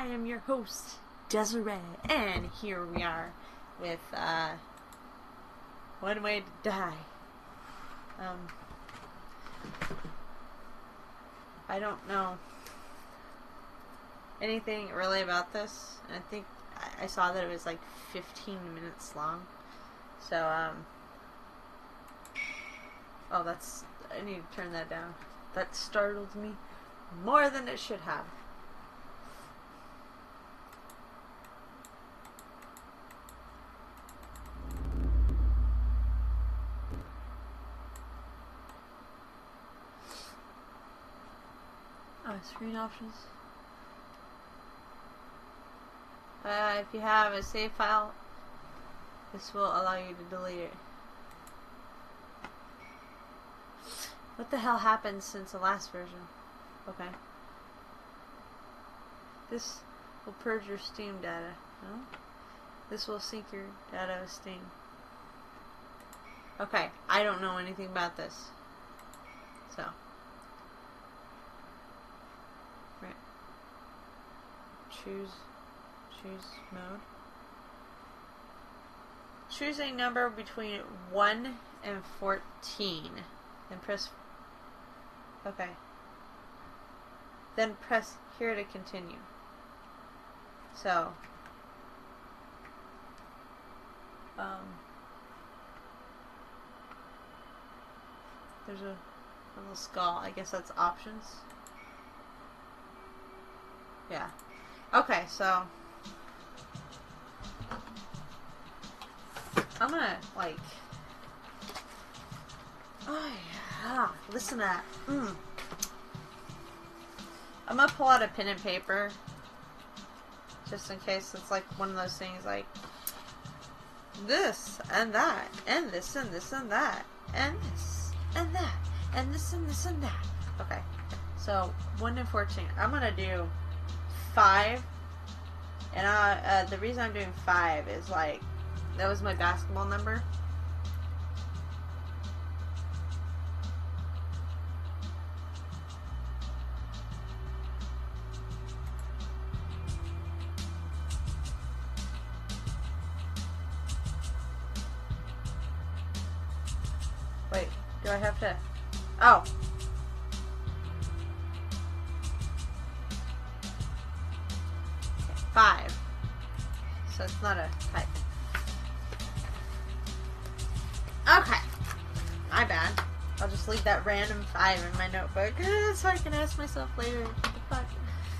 am your host, Desiree, and here we are with One Way to Die. I don't know anything really about this. I think I saw that it was like 15 minutes long. So, oh, I need to turn that down. That startled me more than it should have. Screen options. If you have a save file, this will allow you to delete it. What the hell happened since the last version? Okay. This will purge your Steam data. No? This will sync your data with Steam. Okay, I don't know anything about this. So. Right. Choose mode. Choose a number between 1 and 14. Then press... Okay. Then press here to continue. So... there's a little skull. I guess that's options. Yeah. Okay, so... I'm gonna, like... Oh, yeah. Listen to that. I'm gonna pull out a pen and paper. Just in case it's like one of those things like... This, and that, and this, and this, and that, and this, and that, and this, and this, and that. Okay. So, 1 and 14. I'm gonna do 5. And the reason I'm doing 5 is like... That was my basketball number. Wait, do I have to... Oh! Okay, 5. So it's not a type. Okay. My bad. I'll just leave that random 5 in my notebook so I can ask myself later, what the fuck?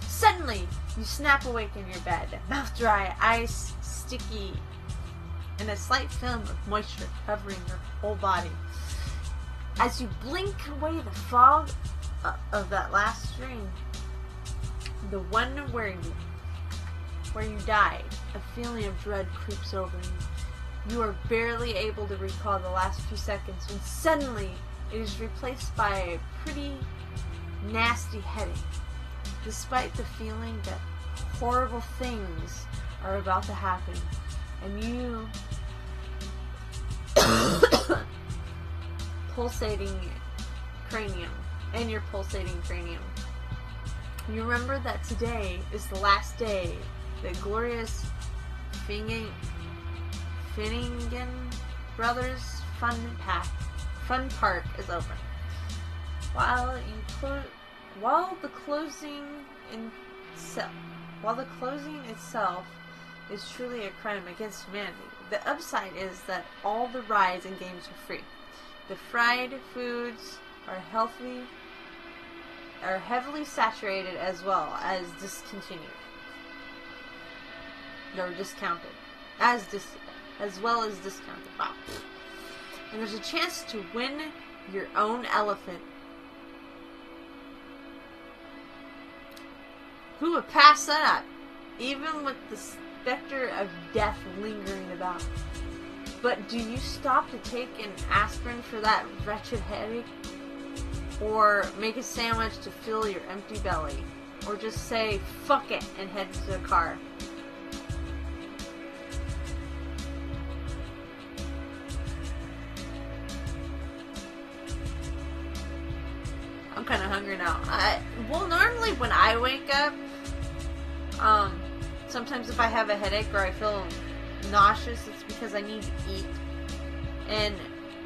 Suddenly, you snap awake in your bed, mouth dry, eyes sticky, and a slight film of moisture covering your whole body. As you blink away the fog of that last dream, the one where you died, a feeling of dread creeps over you. You are barely able to recall the last few seconds when suddenly it is replaced by a pretty nasty headache. Despite the feeling that horrible things are about to happen, and you pulsating cranium, and your pulsating cranium. You remember that today is the last day that glorious Finnegan Brothers Fun Park is over. While the closing itself is truly a crime against humanity, the upside is that all the rides and games are free. The fried foods are heavily saturated as well as discontinued. Or discounted. As well as discounted. Wow. And there's a chance to win your own elephant. Who would pass that up? Even with the specter of death lingering about. But do you stop to take an aspirin for that wretched headache? Or make a sandwich to fill your empty belly? Or just say, fuck it, and head to the car? I'm kind of hungry now. Well, normally when I wake up, Sometimes if I have a headache or I feel nauseous, it's because I need to eat. And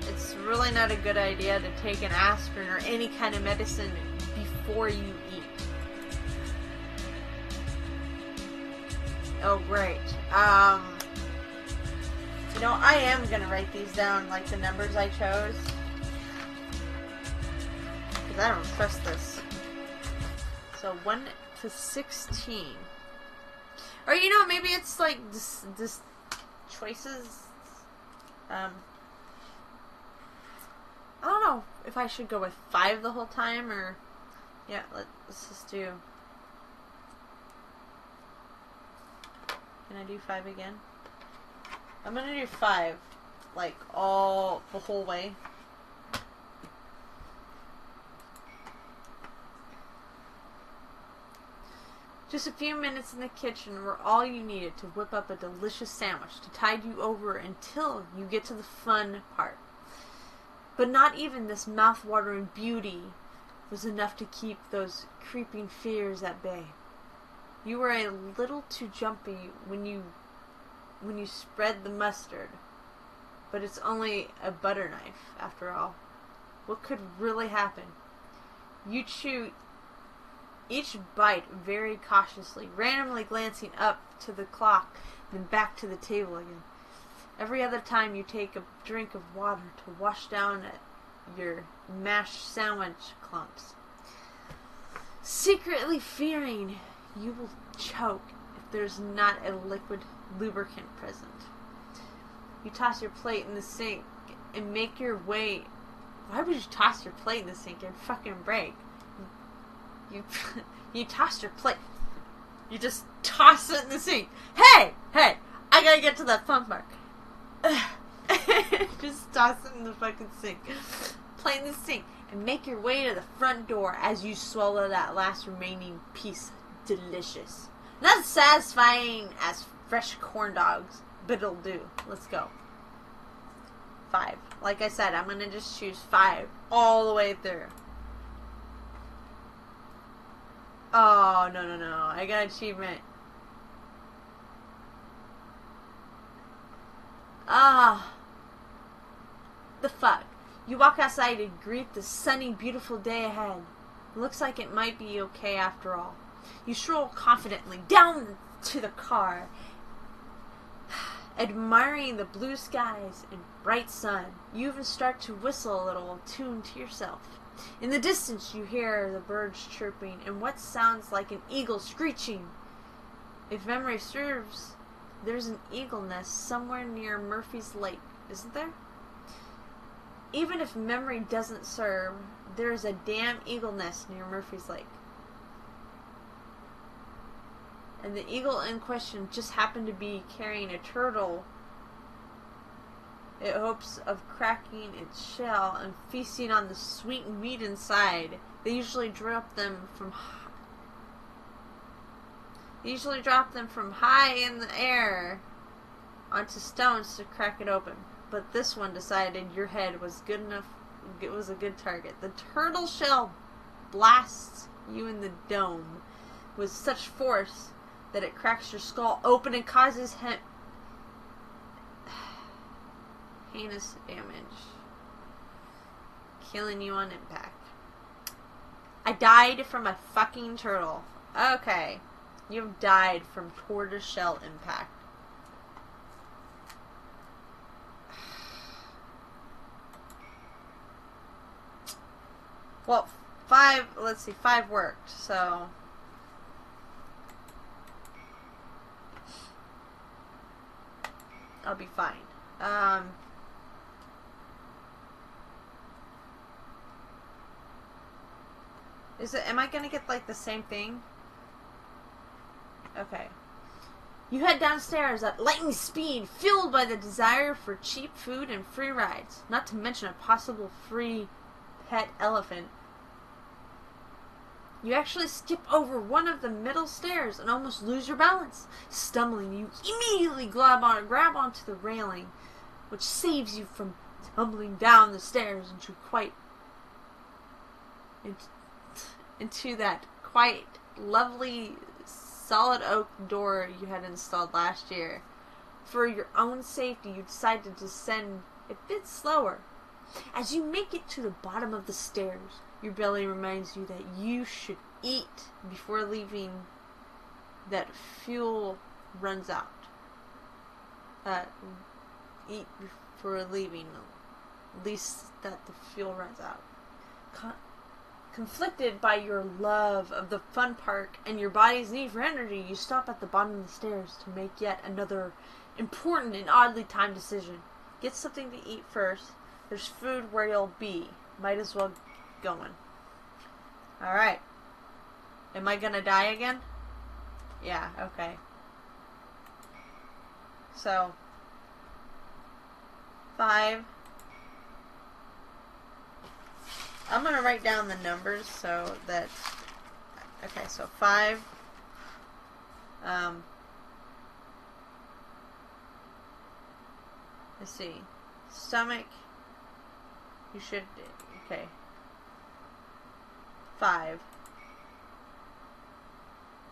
it's really not a good idea to take an aspirin or any kind of medicine before you eat. Oh, great. You know, I am going to write these down, like the numbers I chose. Because I don't trust this. So 1 to 16. Or, you know, maybe it's like this choices. I don't know if I should go with 5 the whole time or... Yeah, let's just do... Can I do 5 again? I'm gonna do 5, like, the whole way. Just a few minutes in the kitchen were all you needed to whip up a delicious sandwich to tide you over until you get to the fun part. But not even this mouth-watering beauty was enough to keep those creeping fears at bay. You were a little too jumpy when you spread the mustard, but it's only a butter knife, after all. What could really happen? You chew each bite very cautiously, randomly glancing up to the clock, then back to the table again. Every other time you take a drink of water to wash down your mashed sandwich clumps. Secretly fearing you will choke if there's not a liquid lubricant present. You toss your plate in the sink and make your way... Why would you toss your plate in the sink? It'd fucking break. You toss your plate. You just toss it in the sink. Hey! I gotta get to that fun part. Just toss it in the fucking sink. Play in the sink and make your way to the front door as you swallow that last remaining piece. Delicious. Not as satisfying as fresh corn dogs, but it'll do. Let's go. 5. Like I said, I'm gonna just choose 5 all the way through. Oh, no. I got achievement. The fuck. You walk outside to greet the sunny, beautiful day ahead. It looks like it might be okay after all. You stroll confidently down to the car, admiring the blue skies and bright sun. You even start to whistle a little tune to yourself. In the distance you hear the birds chirping and what sounds like an eagle screeching. If memory serves, there's an eagle nest somewhere near Murphy's Lake, isn't there? Even if memory doesn't serve, there's a damn eagle nest near Murphy's Lake. And the eagle in question just happened to be carrying a turtle. It hopes of cracking its shell and feasting on the sweet meat inside. They usually drop them from high in the air onto stones to crack it open. But this one decided your head was good enough. It was a good target. The turtle shell blasts you in the dome with such force that it cracks your skull open and causes heinous damage, killing you on impact. I died from a fucking turtle. Okay. You've died from tortoiseshell impact. Well, 5, let's see, 5 worked, so... I'll be fine. Am I gonna get, like, the same thing? Okay. You head downstairs at lightning speed, fueled by the desire for cheap food and free rides, not to mention a possible free pet elephant. You actually skip over one of the middle stairs and almost lose your balance. Stumbling, you immediately grab onto the railing, which saves you from tumbling down the stairs into that quite lovely solid oak door you had installed last year. For your own safety, you decide to descend a bit slower. As you make it to the bottom of the stairs, your belly reminds you that you should eat before leaving, that fuel runs out. Eat before leaving, at least that the fuel runs out. Conflicted by your love of the fun park and your body's need for energy, you stop at the bottom of the stairs to make yet another important and oddly timed decision. Get something to eat first. There's food where you'll be. Might as well go in. Alright. Am I gonna die again? Yeah, okay. So 5. I'm gonna write down the numbers so that, okay, so 5, let's see, stomach, you should, okay, 5,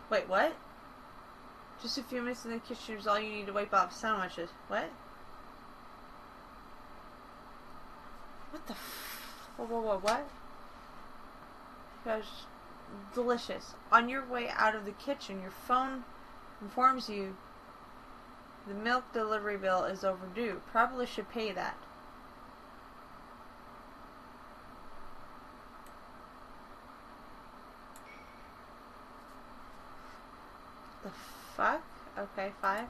wait, what? Just a few minutes in the kitchen is all you need to wipe off sandwiches. What? What the whoa, what? Gosh, delicious. On your way out of the kitchen, your phone informs you the milk delivery bill is overdue. Probably should pay that. The fuck? Okay, 5.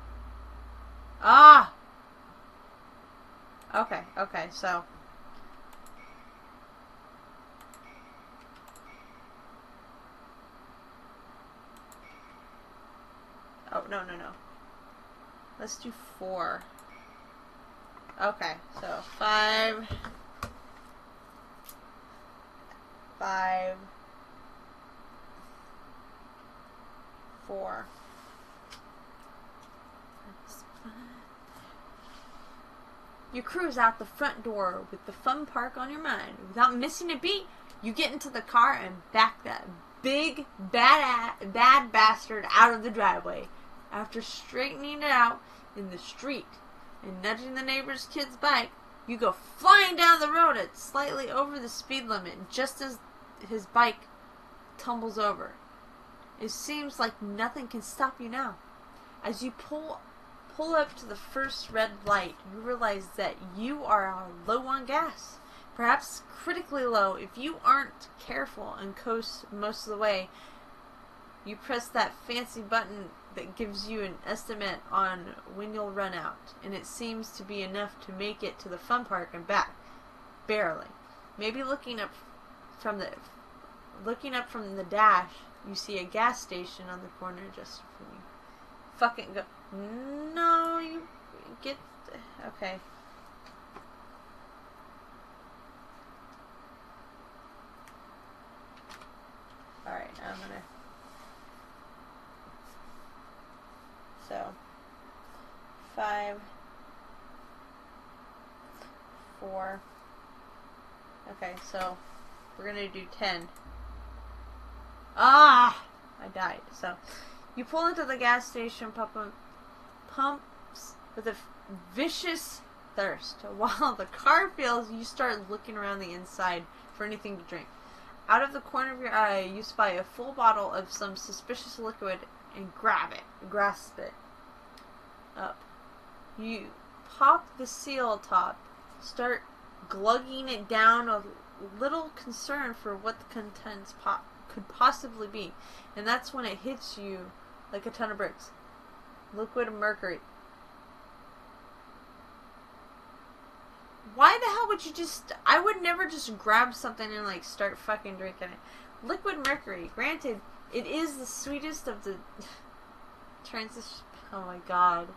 Ah! Okay, so oh, no. Let's do 4. Okay, so 5, 4. You cruise out the front door with the fun park on your mind. Without missing a beat, you get into the car and back that big bad bastard out of the driveway. After straightening it out in the street and nudging the neighbor's kid's bike, you go flying down the road at slightly over the speed limit just as his bike tumbles over. It seems like nothing can stop you now. As you pull up to the first red light, you realize that you are low on gas. Perhaps critically low if you aren't careful and coast most of the way. You press that fancy button that gives you an estimate on when you'll run out, and it seems to be enough to make it to the fun park and back. Barely. Maybe looking up from the dash, you see a gas station on the corner just for me. Fucking go. No, you get... Okay. Alright, I'm gonna... So, 5, 4. Okay, so we're gonna do 10. Ah! I died. So, you pull into the gas station, pumps with a vicious thirst. While the car fills, you start looking around the inside for anything to drink. Out of the corner of your eye, you spy a full bottle of some suspicious liquid and grasp it up. You pop the seal top, start glugging it down, a little concerned for what the contents could possibly be, and that's when it hits you like a ton of bricks. Liquid mercury. Why the hell would you just... I would never just grab something and like start fucking drinking it. Liquid mercury. Granted, it is the sweetest of the transition. Oh my god.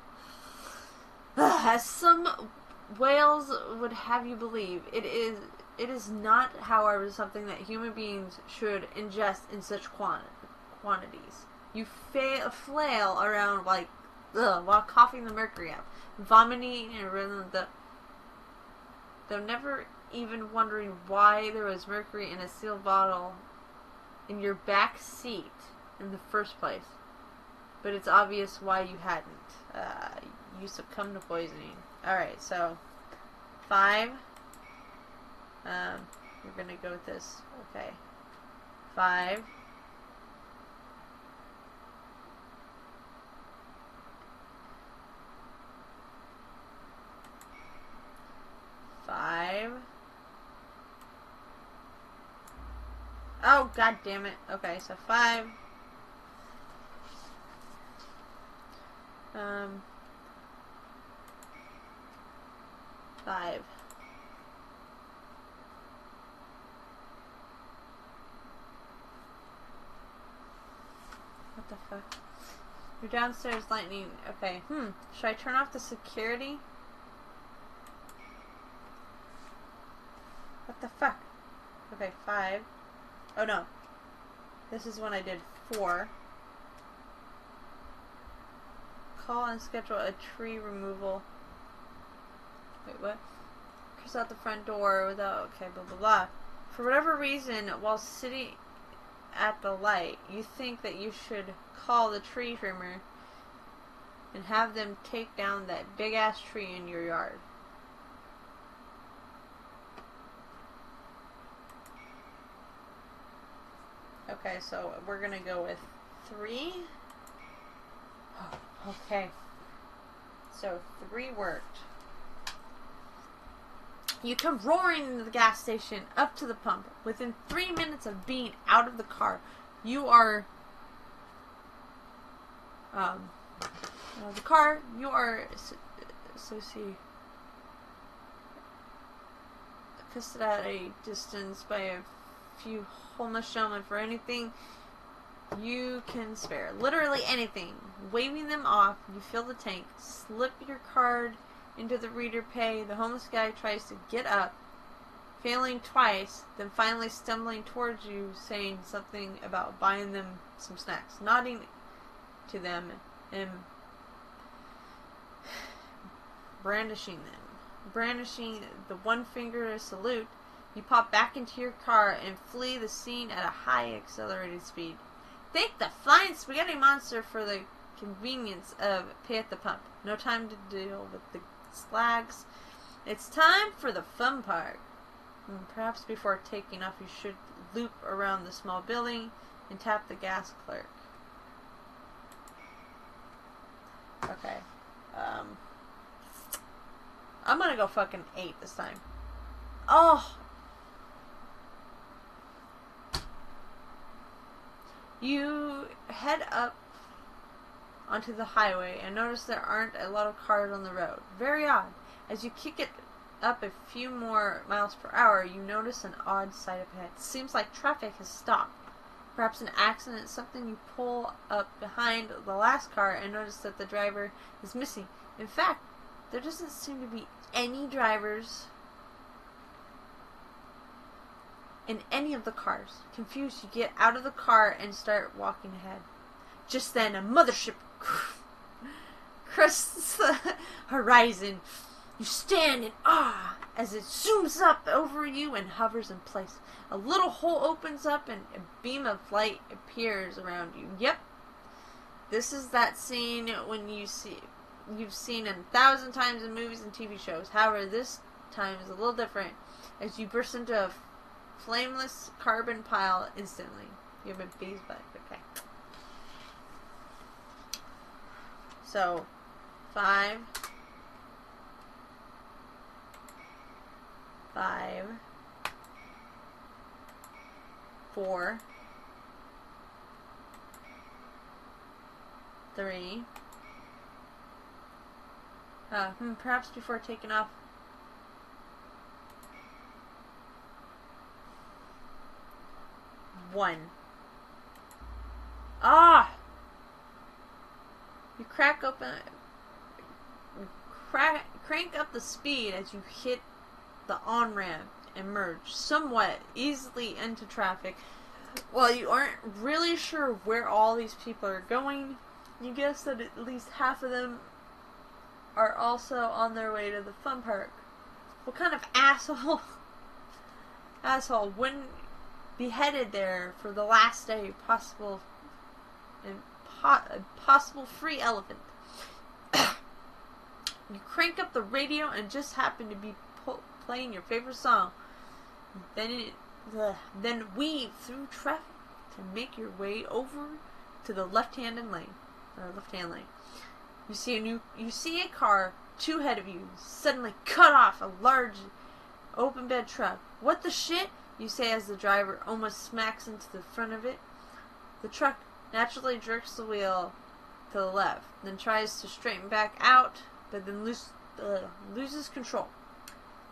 As some whales would have you believe, it is not, however, something that human beings should ingest in such quantities. You flail around like while coughing the mercury up, vomiting and though never even wondering why there was mercury in a sealed bottle in your back seat in the first place. but it's obvious why you hadn't. You succumbed to poisoning. Alright, so 5. We're gonna go with this. Okay. 5. 5. Oh, god damn it. Okay, so 5. 5. What the fuck? You're downstairs, lightning. Okay, should I turn off the security? What the fuck? Okay, 5. Oh no. This is when I did 4. Call and schedule a tree removal. Wait, what? Cross out the front door without... Okay, blah, blah, blah. For whatever reason, while sitting at the light, you think that you should call the tree trimmer and have them take down that big-ass tree in your yard. Okay, so we're gonna go with 3. Oh, okay. So 3 worked. You come roaring into the gas station, up to the pump. Within 3 minutes of being out of the car, you are... pissed at a distance by a few homeless gentlemen for anything you can spare. Literally anything. Waving them off, you fill the tank, slip your card into the reader pay. The homeless guy tries to get up, failing twice, then finally stumbling towards you, saying something about buying them some snacks. Nodding to them and brandishing the one finger salute, you pop back into your car and flee the scene at a high accelerated speed. Thank the flying spaghetti monster for the convenience of pay at the pump. No time to deal with the slags. It's time for the fun part. Perhaps before taking off, you should loop around the small building and tap the gas clerk. Okay. I'm gonna go fucking 8 this time. Oh! You head up onto the highway and notice there aren't a lot of cars on the road. Very odd. As you kick it up a few more miles per hour, you notice an odd sight up ahead. It seems like traffic has stopped. Perhaps an accident, something. You pull up behind the last car and notice that the driver is missing. In fact, there doesn't seem to be any drivers in any of the cars. Confused, you get out of the car and start walking ahead. Just then, a mothership crests the horizon. You stand in awe as it zooms up over you and hovers in place. A little hole opens up and a beam of light appears around you. Yep, this is that scene when you've seen 1,000 times in movies and TV shows. However, this time is a little different as you burst into a flameless carbon pile instantly. You have a bee's butt. Okay. So, 5. 5. 4. 3. Perhaps before taking off. 1. Ah! You crank up the speed as you hit the on-ramp and merge somewhat easily into traffic. While you aren't really sure where all these people are going, you guess that at least half of them are also on their way to the fun park. What kind of asshole wouldn't be headed there for the last day possible a possible free elephant. You crank up the radio and just happen to be playing your favorite song. Then weave through traffic to make your way over to the left-hand lane. You see a car 2 ahead of you suddenly cut off a large open bed truck. What the shit? You say as the driver almost smacks into the front of it. The truck naturally jerks the wheel to the left, then tries to straighten back out, but then loses control.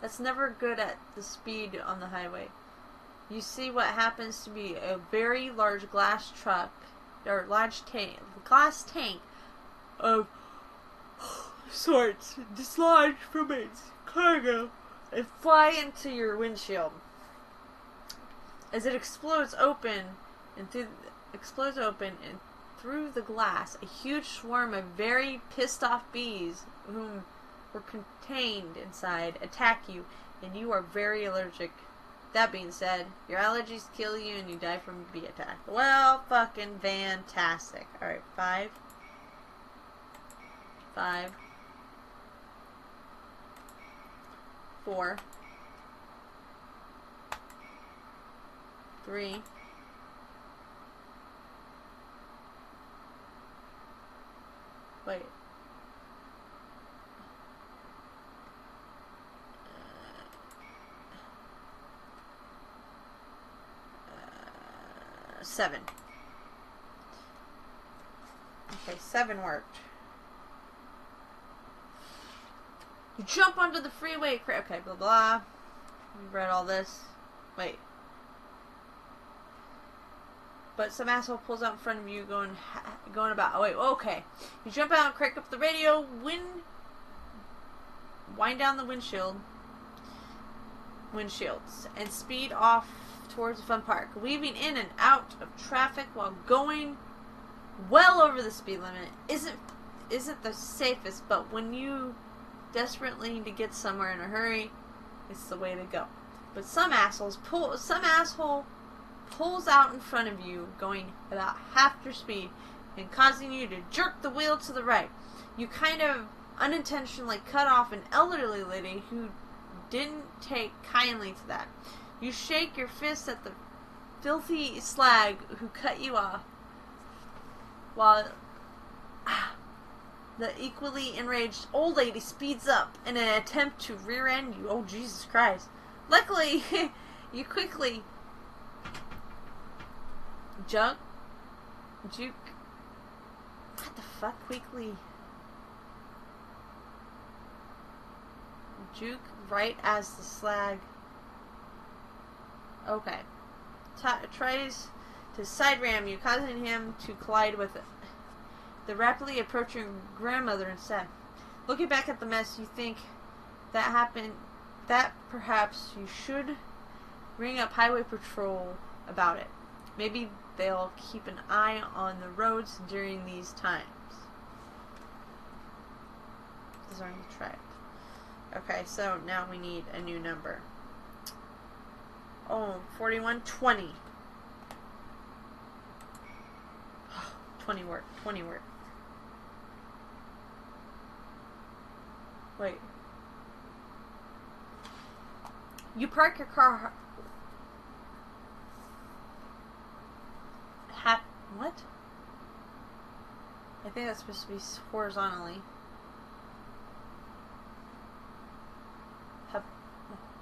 That's never good at the speed on the highway. You see what happens to be a very large glass truck, or large glass tank of sorts dislodge from its cargo and fly into your windshield. As it explodes open and through the glass, a huge swarm of very pissed off bees whom were contained inside attack you, and you are very allergic. That being said, your allergies kill you and you die from a bee attack. Well, fucking fantastic. Alright, 5. 4. 3. 7. Okay, 7 worked. You jump onto the freeway. Okay, blah blah. You read all this. Wait. But some asshole pulls out in front of you, going about. Oh wait, okay. You jump out and crank up the radio. Wind down the windshields, and speed off towards the fun park, weaving in and out of traffic while going well over the speed limit. Isn't the safest, but when you desperately need to get somewhere in a hurry, it's the way to go. But some asshole pulls out in front of you, going about half your speed and causing you to jerk the wheel to the right. You kind of unintentionally cut off an elderly lady who didn't take kindly to that. You shake your fist at the filthy slag who cut you off, while the equally enraged old lady speeds up in an attempt to rear-end you. Oh, Jesus Christ. Luckily, you quickly juke. What the fuck? Quickly juke right as the slag. Okay. Tries to side ram you, causing him to collide with the rapidly approaching grandmother instead. Looking back at the mess, you think that perhaps you should ring up Highway Patrol about it. Maybe they'll keep an eye on the roads during these times. These are on the track. Okay, so now we need a new number. Oh, 4120. 20 work. 20 work. Wait. You park your car. What? I think that's supposed to be horizontally.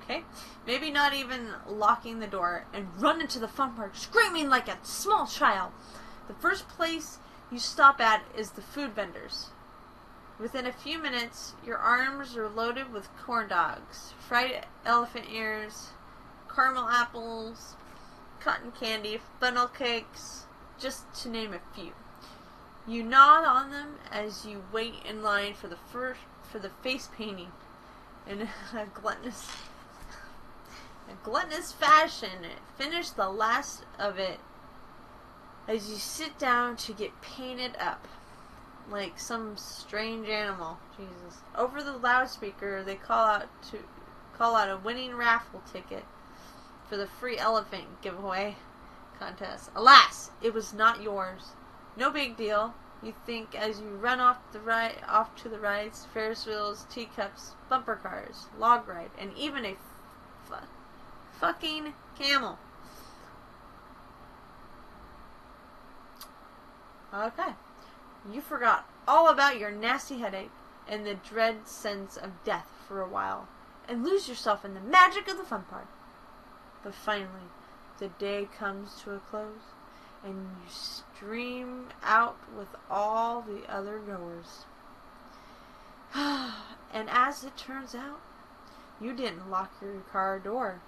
Okay. Maybe not even locking the door, and run into the fun park screaming like a small child. The first place you stop at is the food vendors. Within a few minutes, your arms are loaded with corn dogs, fried elephant ears, caramel apples, cotton candy, funnel cakes, just to name a few. You nod on them as you wait in line for the face painting in a gluttonous fashion. Finish the last of it as you sit down to get painted up like some strange animal. Jesus. Over the loudspeaker, they call out a winning raffle ticket for the free elephant giveaway contest. Alas, it was not yours. No big deal, you think as you run off to the rides, Ferris wheels, teacups, bumper cars, log ride, and even a fucking camel. Okay. You forgot all about your nasty headache and the dread sense of death for a while, and lose yourself in the magic of the fun part. But finally, the day comes to a close, and you stream out with all the other goers. And as it turns out, you didn't lock your car door.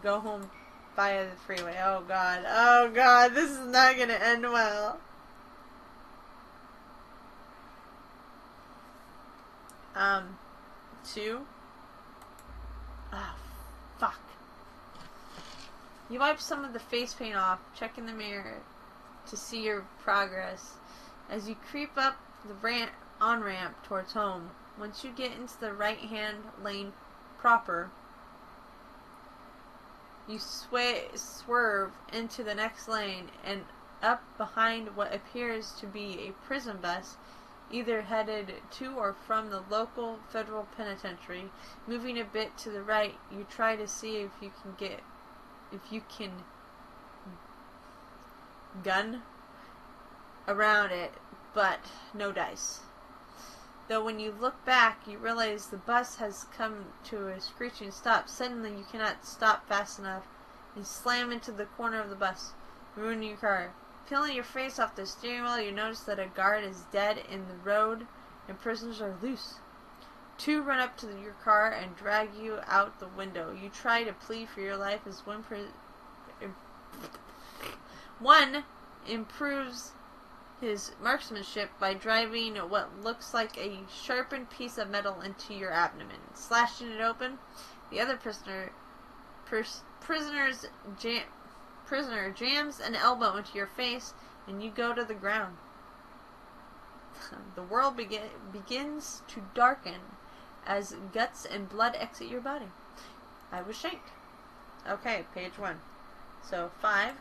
Go home via the freeway. Oh God, this is not gonna end well. 2. Oh, fuck. You wipe some of the face paint off, check in the mirror to see your progress. As you creep up the on-ramp towards home, once you get into the right-hand lane proper, you swerve into the next lane and up behind what appears to be a prison bus, either headed to or from the local federal penitentiary. Moving a bit to the right, you try to see if you can gun around it, but no dice. Though when you look back, you realize the bus has come to a screeching stop. Suddenly, you cannot stop fast enough and slam into the corner of the bus, ruining your car. Peeling your face off the steering wheel, you notice that a guard is dead in the road and prisoners are loose. 2 run up to your car and drag you out the window. You try to plead for your life as one improves his marksmanship by driving what looks like a sharpened piece of metal into your abdomen. Slashing it open, the other prisoner jams an elbow into your face, and you go to the ground. The world begins to darken as guts and blood exit your body. I was shanked. Okay, page 1. So 5.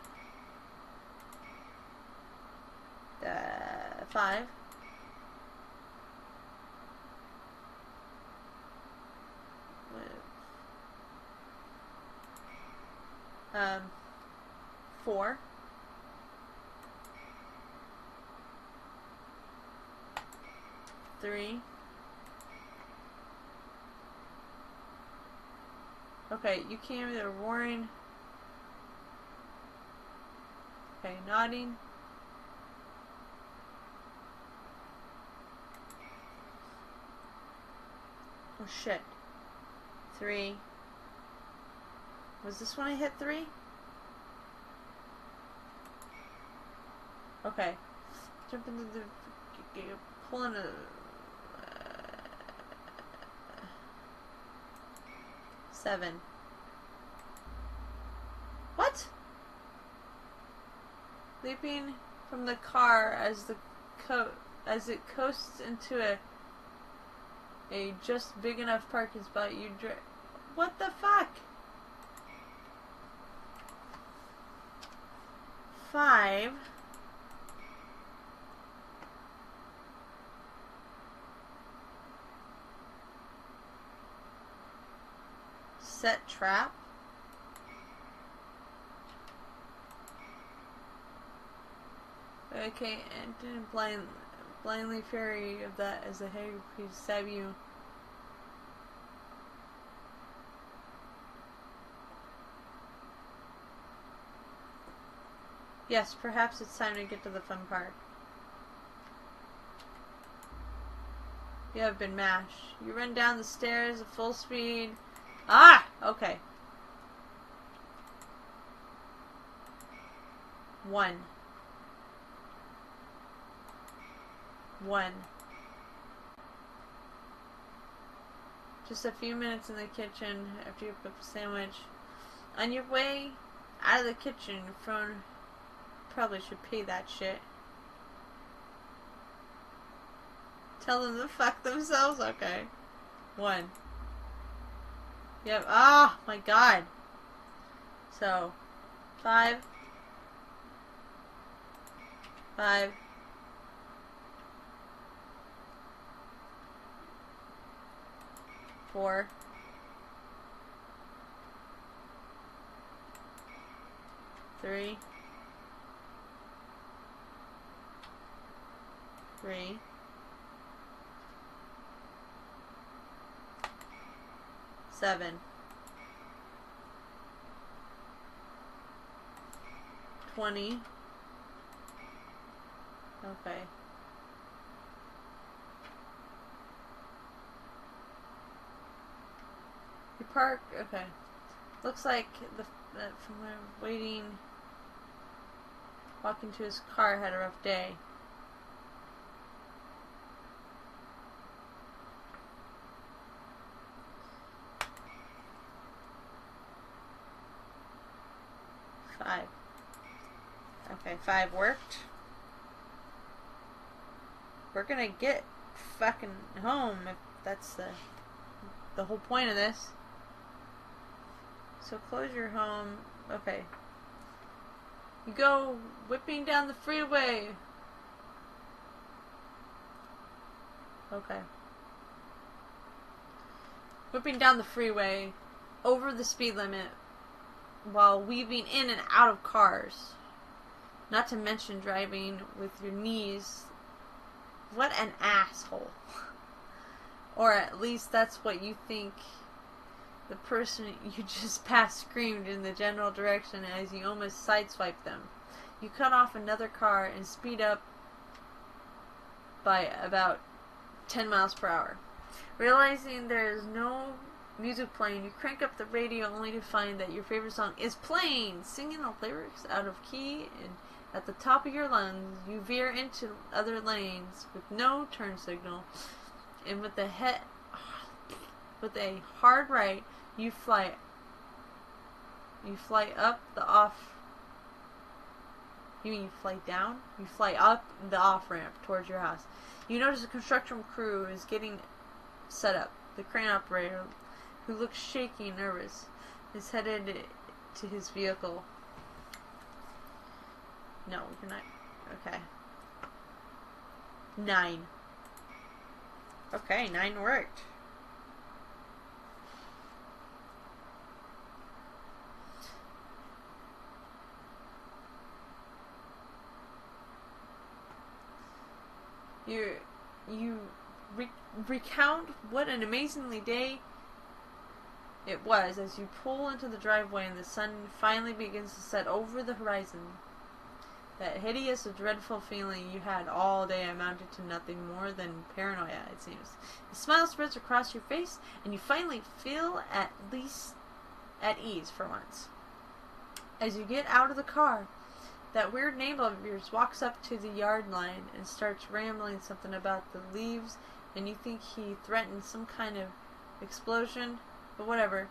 5. 4. 3. Okay, you came to the roaring. Okay, nodding. Oh shit. 3. Was this when I hit 3? Okay. Jump into the... Pull in a... 7. What? Leaping from the car as it coasts into a just big enough parking spot, you what the fuck? 5. Set trap. Okay, and didn't blindly ferry of that as a head could stab you. Yes, perhaps it's time to get to the fun part. You have been mashed. You run down the stairs at full speed. Ah! Okay. 1. 1. Just a few minutes in the kitchen after you cook a sandwich. On your way out of the kitchen, your phone probably should pay that shit. Tell them to fuck themselves? Okay. 1. Yep. Ah, my God. So, 5, 5, 4, 3, 3, 7, 20. Okay. You park. Okay. Looks like from waiting, walking to his car, had a rough day. Five. Okay, 5 worked. We're gonna get fucking home if that's the whole point of this. So close your home. Okay. You go whipping down the freeway. Okay. Whipping down the freeway over the speed limit while weaving in and out of cars. Not to mention driving with your knees. What an asshole. Or at least that's what you think the person you just passed screamed in the general direction as you almost sideswiped them. You cut off another car and speed up by about 10 miles per hour. Realizing there is no music playing, you crank up the radio only to find that your favorite song is playing, singing the lyrics out of key and at the top of your lungs. You veer into other lanes with no turn signal, and with a hard right, you fly up the off. You mean you fly down? You fly up the off ramp towards your house. You notice a construction crew is getting set up. The crane operator, who looks shaky and nervous, is headed to his vehicle. No, you're not. Okay. 9. Okay, 9 worked. You recount what an amazingly day it was as you pull into the driveway and the sun finally begins to set over the horizon. That hideous, dreadful feeling you had all day amounted to nothing more than paranoia, it seems. A smile spreads across your face, and you finally feel at least at ease for once. As you get out of the car, that weird neighbor of yours walks up to the yard line and starts rambling something about the leaves, and you think he threatened some kind of explosion, but whatever.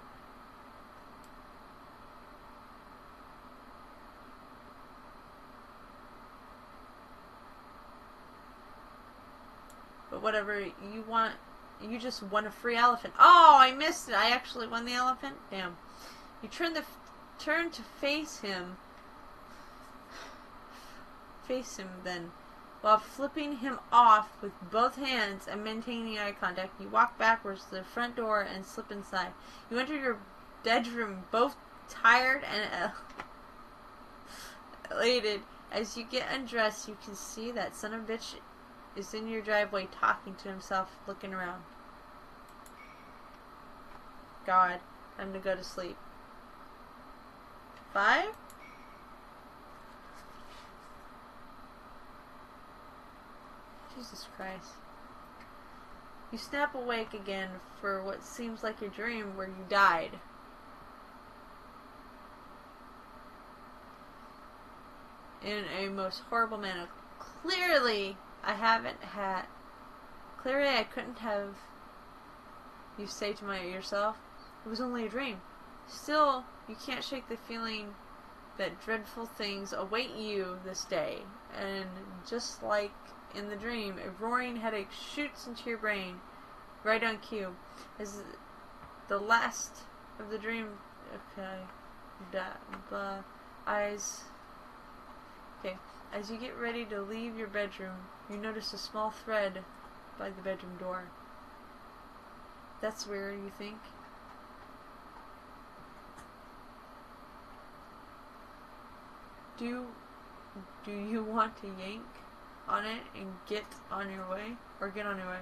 But whatever, you just won a free elephant. Oh, I missed it. I actually won the elephant. Damn. You turn to face him then, while flipping him off with both hands and maintaining eye contact. You walk backwards to the front door and slip inside. You enter your bedroom both tired and elated. As you get undressed, you can see that son of a bitch is in your driveway talking to himself, looking around. God, time to go to sleep. 5? Jesus Christ. You snap awake again for what seems like a dream where you died. In a most horrible manner. Clearly, I couldn't have, you say to yourself, it was only a dream. Still, you can't shake the feeling that dreadful things await you this day. And just like in the dream, a roaring headache shoots into your brain, right on cue. As the last of the dream, okay, eyes. Okay. As you get ready to leave your bedroom, you notice a small thread by the bedroom door. That's weird, you think? Do you want to yank on it and get on your way? Or get on your way?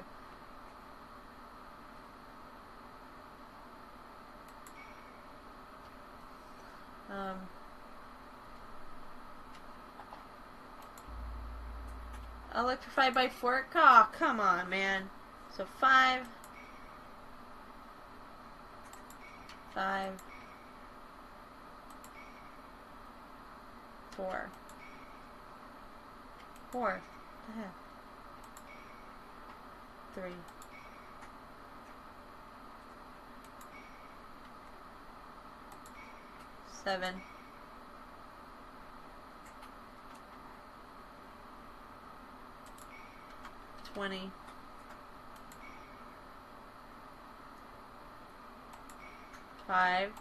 Electrified by fork? Oh, come on, man. So 5. 5. 4. 4. What the heck? 3. 7. 20. 5.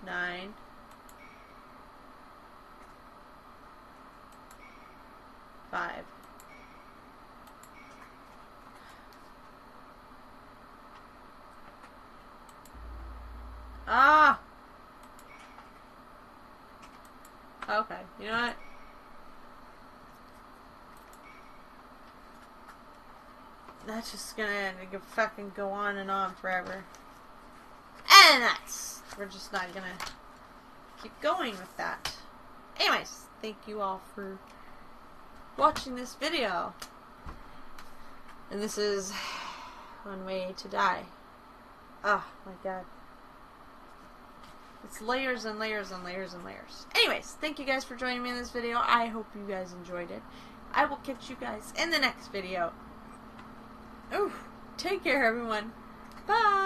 9. 5. Ah! Okay, you know what? That's just gonna fucking go on and on forever. And we're just not gonna keep going with that. Anyways, thank you all for watching this video. And this is One Way to Die. Oh my god. It's layers and layers and layers and layers. Anyways, thank you guys for joining me in this video. I hope you guys enjoyed it. I will catch you guys in the next video. Ooh, take care everyone. Bye!